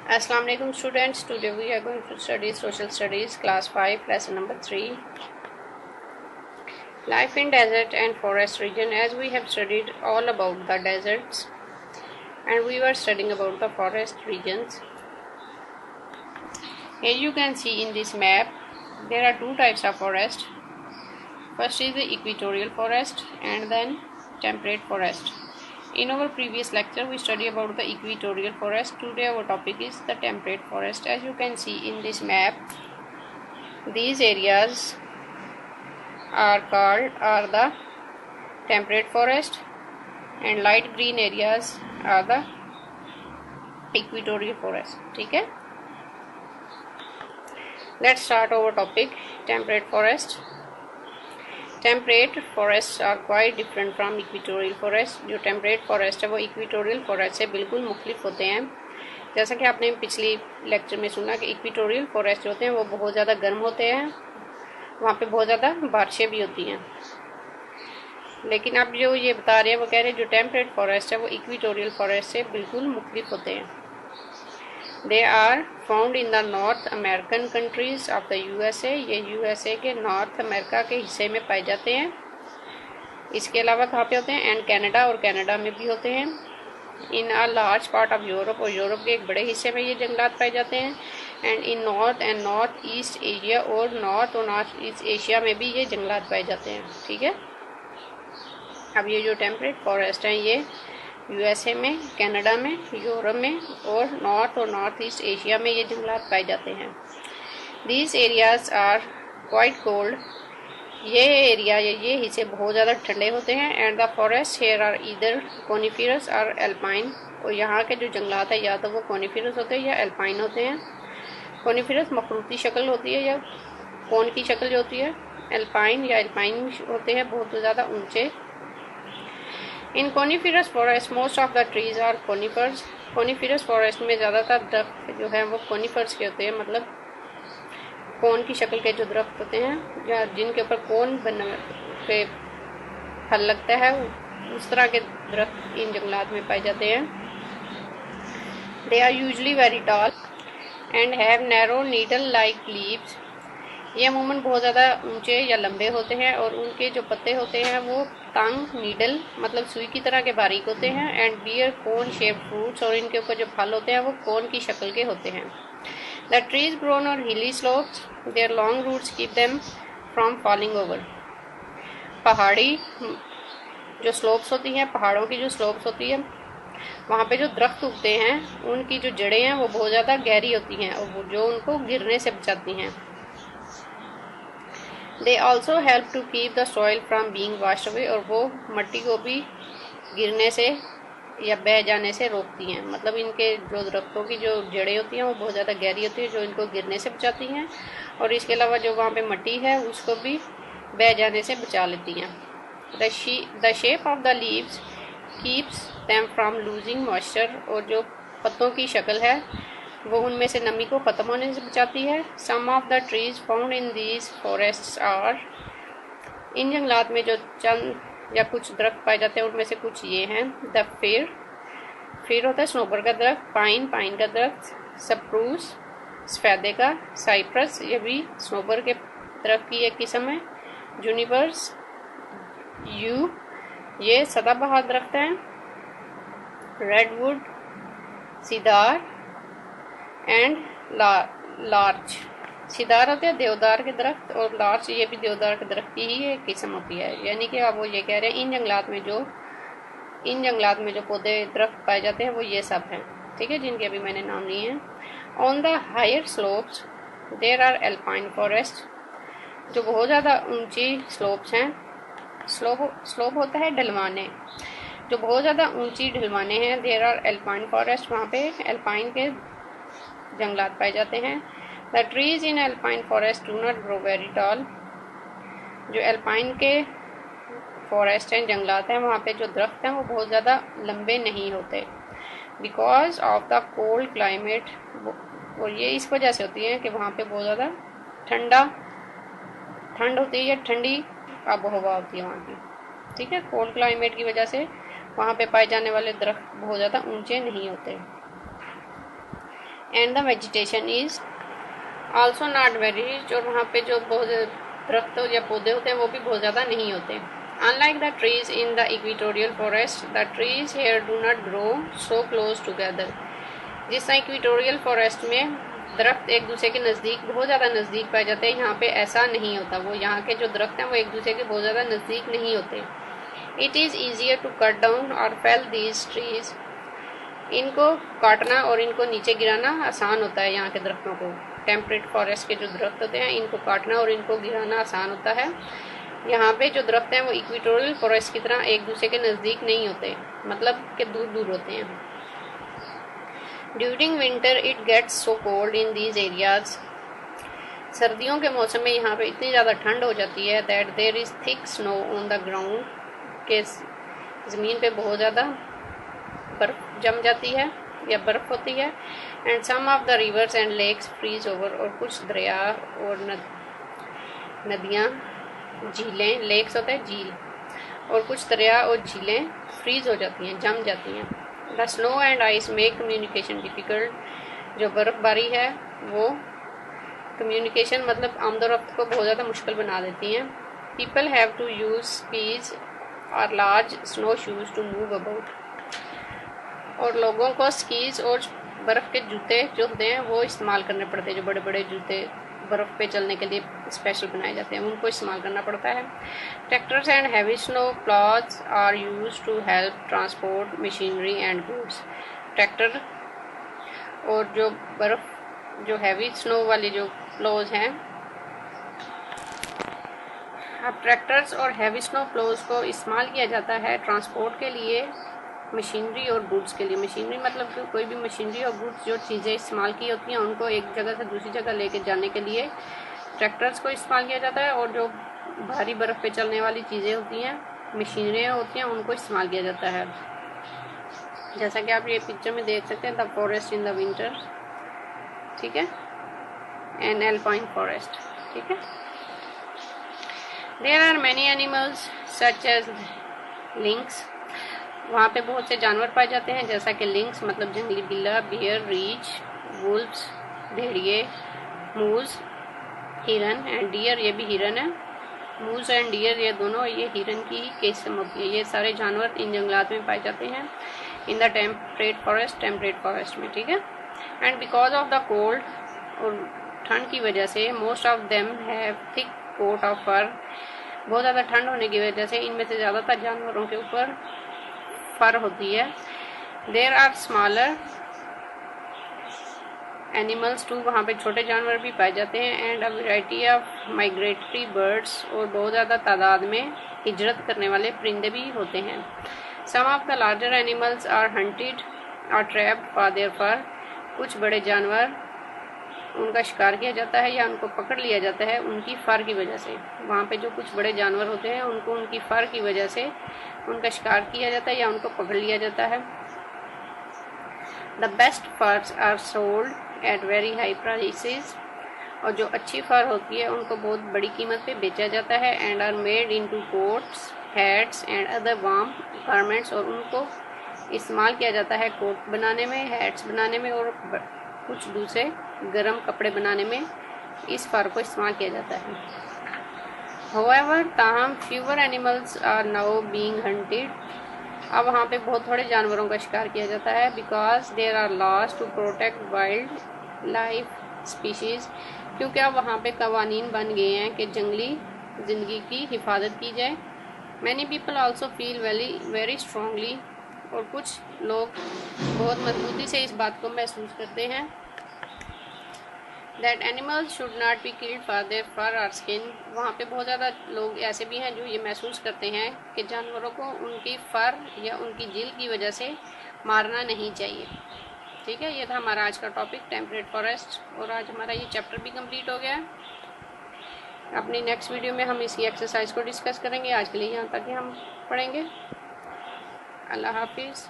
Assalamu alaikum students. Today we are going to study social studies class 5 lesson number 3, life in desert and forest region. As we have studied all about the deserts and we were studying about the forest regions. Here you can see in this map there are two types of forest. First is the equatorial forest and then temperate forest. In our previous lecture we studied about the equatorial forest. Today our topic is the temperate forest. As you can see in this map, these areas are the temperate forest and light green areas are the equatorial forest. ठीक है, let's start our topic temperate forest. Temperate forest are quite different from equatorial forest. जो temperate forest है वो equatorial forest से बिल्कुल मुख्तलिफ होते हैं. जैसा कि आपने पिछली लेक्चर में सुना कि इक्वेटोरियल फॉरेस्ट होते हैं वो बहुत ज़्यादा गर्म होते हैं, वहाँ पे बहुत ज़्यादा बारिशें भी होती हैं. लेकिन अब जो ये बता रहे हैं वो कह रहे हैं जो टेम्परेट फॉरेस्ट है वो इक्वेटोरियल फॉरेस्ट से बिल्कुल मुख्तलिफ होते हैं. They are found in the North American countries of the USA. ये यूएसए के नॉर्थ अमेरिका के हिस्से में पाए जाते हैं. इसके अलावा कहाँ पे होते हैं? एंड कनाडा, और कनाडा में भी होते हैं. In a large part of Europe, और यूरोप के एक बड़े हिस्से में ये जंगलात पाए जाते हैं. And in north and north east Asia, और नॉर्थ ईस्ट एशिया में भी ये जंगलात पाए जाते हैं. ठीक है, अब ये जो टेम्परेट फॉरेस्ट हैं ये यूएसए में, कनाडा में, यूरोप में और नॉर्थ ईस्ट एशिया में ये जंगलात पाए जाते हैं. These areas are quite cold. ये एरिया ये हिस्से बहुत ज़्यादा ठंडे होते हैं. And the forest here are either coniferous or alpine. और यहाँ के जो जंगलात है या तो वो कोनिफेरस होते हैं या एल्पाइन होते हैं. कोनिफेरस मखरूती शक्ल होती है या कोन की शक्ल जो होती है. एल्पाइन होते हैं बहुत ज़्यादा ऊंचे. In coniferous forest most of the trees are conifers. Coniferous forest में ज़्यादातर दरख्त जो है वो कोनिफर्स के होते हैं, मतलब कोन की शक्ल के जो दरख्त होते हैं या जिनके ऊपर कोन पे फल लगता है, उस तरह के दरख्त इन जंगलात में पाए जाते हैं. They are usually very tall and have narrow needle like leaves. ये अमूमन बहुत ज़्यादा ऊंचे या लंबे होते हैं और उनके जो पत्ते होते हैं वो तंग नीडल मतलब सुई की तरह के बारीक होते हैं. And bear cone shape fruits, और इनके ऊपर जो फल होते हैं वो कोन की शक्ल के होते हैं. द ट्रीज ग्रोन और hilly slopes, their long roots keep them from falling over. पहाड़ी जो स्लोप्स होती हैं, पहाड़ों की जो स्लोप्स होती है, वहाँ पे जो दरख्त उगते हैं उनकी जो जड़ें हैं वो बहुत ज़्यादा गहरी होती हैं और जो उनको गिरने से बचाती हैं. They also help to keep the soil from being washed away, और वो मिट्टी को भी गिरने से या बह जाने से रोकती हैं. मतलब इनके जो दरख्तों की जो जड़ें होती हैं वो बहुत ज़्यादा गहरी होती है जो इनको गिरने से बचाती हैं, और इसके अलावा जो वहाँ पे मिट्टी है उसको भी बह जाने से बचा लेती हैं. The shape of the leaves keeps them from losing moisture, और जो पत्तों की शक्ल है वो उनमें से नमी को ख़त्म होने से बचाती है. Some of the trees found in these forests are. इन जंगलात में जो चंद या कुछ दरख्त पाए जाते हैं उनमें से कुछ ये हैं. द फिर होता है स्नोबर का दरख्त. पाइन का दरख्त. सप्रूस सफेदे का. साइप्रस ये भी स्नोबर के दरख्त की एक किस्म है. जूनिपर्स ये सदाबहार दरख्त हैं. Redwood, Sidar and larch. Sidar होते हैं देवदार के दरख्त, और लार्च ये भी देवदार के दरख्त की ही एक किस्म होती है. यानी कि अब वो ये कह रहे हैं इन जंगलात में जो पौधे दरख्त पाए जाते हैं वो ये सब हैं. ठीक है, जिनके अभी मैंने नाम लिए हैं. On the higher slopes there are alpine forest. जो बहुत ज़्यादा ऊंची स्लोप्स हैं, स्लोप होता है ढलवाने, जो बहुत ज़्यादा ऊंची ढलवाने हैं, देयर आर एल्पाइन फॉरेस्ट. वहाँ पे एल्पाइन के जंगलात पाए जाते हैं. The trees in alpine forest do not grow very tall. जो एल्पाइन के फॉरेस्ट हैं, जंगलात हैं, वहाँ पे जो दरख्त हैं वो बहुत ज़्यादा लंबे नहीं होते. Because of the cold climate, और ये इस वजह से होती है कि वहाँ पे बहुत ज़्यादा ठंड होती है या ठंडी आबो हवा होती है वहाँ की. ठीक है, कोल्ड क्लाइमेट की वजह से वहाँ पे पाए जाने वाले दरख्त बहुत ज़्यादा ऊंचे नहीं होते. And the vegetation is also not very rich, और वहाँ पे जो बहुत दरख्त या पौधे होते हैं वो भी बहुत ज़्यादा नहीं होते। Unlike the trees in the equatorial forest, the trees here do not grow so close together. जिस तरह इक्वेटोरियल फॉरेस्ट में दरख्त एक दूसरे के नज़दीक बहुत ज़्यादा नज़दीक पाए जाते हैं, यहाँ पे ऐसा नहीं होता। वो यहाँ के जो दरख्त हैं वो एक दूसरे के बहुत ज़्यादा नज़दीक नहीं होते। It is easier to cut down और फेल दीज ट्रीज। इनको काटना और इनको नीचे गिराना आसान होता है यहाँ के दरख्तों को। टेम्परेट फॉरेस्ट के जो दरख्त होते हैं इनको काटना और इनको गिराना आसान होता है। यहाँ पे जो दरख्त हैं वो इक्वेटोरियल फॉरेस्ट की तरह एक दूसरे के नज़दीक नहीं होते, मतलब कि दूर दूर होते हैं। During winter it gets so cold in these areas. सर्दियों के मौसम में यहाँ पे इतनी ज़्यादा ठंड हो जाती है that there is thick snow on the ground, के ज़मीन पे बहुत ज़्यादा बर्फ़ जम जाती है या बर्फ़ होती है। And some of the rivers and lakes freeze over, और कुछ दरिया और नदियाँ झीलें, लेक्स होता है झील, और कुछ दरिया और झीलें फ्रीज हो जाती हैं, जम जाती हैं। The snow and ice make communication difficult. जो बर्फ़बारी है वो कम्युनिकेशन मतलब आमदोरफ्त को बहुत ज़्यादा मुश्किल बना देती हैं। People have to use skis और large snow shoes to move about, और लोगों को स्कीज और बर्फ़ के जूते जो होते हैं वो इस्तेमाल करने पड़ते हैं। जो बड़े बड़े जूते बर्फ़ पे चलने के लिए स्पेशल बनाए जाते हैं उनको इस्तेमाल करना पड़ता है। Tractors and heavy snow ploughs are used to help transport machinery and goods. Tractor और जो बर्फ़ जो हैवी स्नो वाली जो प्लॉज हैं, अब ट्रैक्टर्स और हैवी स्नो प्लॉज को इस्तेमाल किया जाता है ट्रांसपोर्ट के लिए, मशीनरी और गुड्स के लिए। मशीनरी मतलब कि कोई भी मशीनरी और गुड्स जो चीज़ें इस्तेमाल की होती हैं उनको एक जगह से दूसरी जगह लेके जाने के लिए ट्रैक्टर्स को इस्तेमाल किया जाता है, और जो भारी बर्फ़ पे चलने वाली चीज़ें होती हैं, मशीनरियाँ होती हैं, उनको इस्तेमाल किया जाता है। जैसा कि आप ये पिक्चर में देख सकते हैं, the forest in the winter, ठीक है, एन एल्पाइन फॉरेस्ट, ठीक है। There are many animals such as lynx. वहाँ पे बहुत से जानवर पाए जाते हैं, जैसा कि लिंक्स मतलब जंगली बिल्ला, बियर, रीच, वुल्व्स भेड़िए, मूज, हिरन, एंड डियर, ये भी हिरन है। मूज एंड डियर ये दोनों ये हिरन की ही किस्म होती है। ये सारे जानवर इन जंगलात में पाए जाते हैं इन द टेम्परेट फॉरेस्ट में, ठीक है। And because of the cold, और ठंड की वजह से, most of them have thick coat of fur. बहुत ज़्यादा ठंड होने की वजह से इनमें से ज़्यादातर जानवरों के ऊपर फर होती है। There are smaller animals too, वहाँ पे छोटे जानवर भी पाए जाते हैं। And a variety of migratory birds, और बहुत ज़्यादा तादाद में हिजरत करने वाले परिंदे भी होते हैं। Some of the larger animals are hunted और ट्रैप्ड फॉर देयर फर। कुछ बड़े जानवर उनका शिकार किया जाता है या उनको पकड़ लिया जाता है उनकी फर की वजह से। वहाँ पे जो कुछ बड़े जानवर होते हैं उनको उनकी फर की वजह से उनका शिकार किया जाता है या उनको पकड़ लिया जाता है। The best furs are sold at very high prices, और जो अच्छी फर होती है उनको बहुत बड़ी कीमत पे बेचा जाता है। And are made into coats, hats and other warm garments, और उनको इस्तेमाल किया जाता है कोट बनाने में, हैट्स बनाने में, और कुछ दूसरे गर्म कपड़े बनाने में इस फर को इस्तेमाल किया जाता है। होवेवर, ताहम fewer animals are now being hunted. अब वहाँ पे बहुत थोड़े जानवरों का शिकार किया जाता है, because there are laws to protect wildlife species, क्योंकि अब वहाँ पे कवानीन बन गए हैं कि जंगली ज़िंदगी की हिफाजत की जाए। Many people also feel very strongly, और कुछ लोग बहुत मजबूती से इस बात को महसूस करते हैं that animals should not be killed for their fur और स्किन। वहाँ पे बहुत ज़्यादा लोग ऐसे भी हैं जो ये महसूस करते हैं कि जानवरों को उनकी फर या उनकी जिल्द की वजह से मारना नहीं चाहिए, ठीक है। ये था हमारा आज का टॉपिक टेम्परेट फॉरेस्ट, और आज हमारा ये चैप्टर भी कंप्लीट हो गया है। अपनी नेक्स्ट वीडियो में हम इसी एक्सरसाइज को डिस्कस करेंगे। आज के लिए यहाँ तक ही हम पढ़ेंगे। अल्लाह हाफिज़।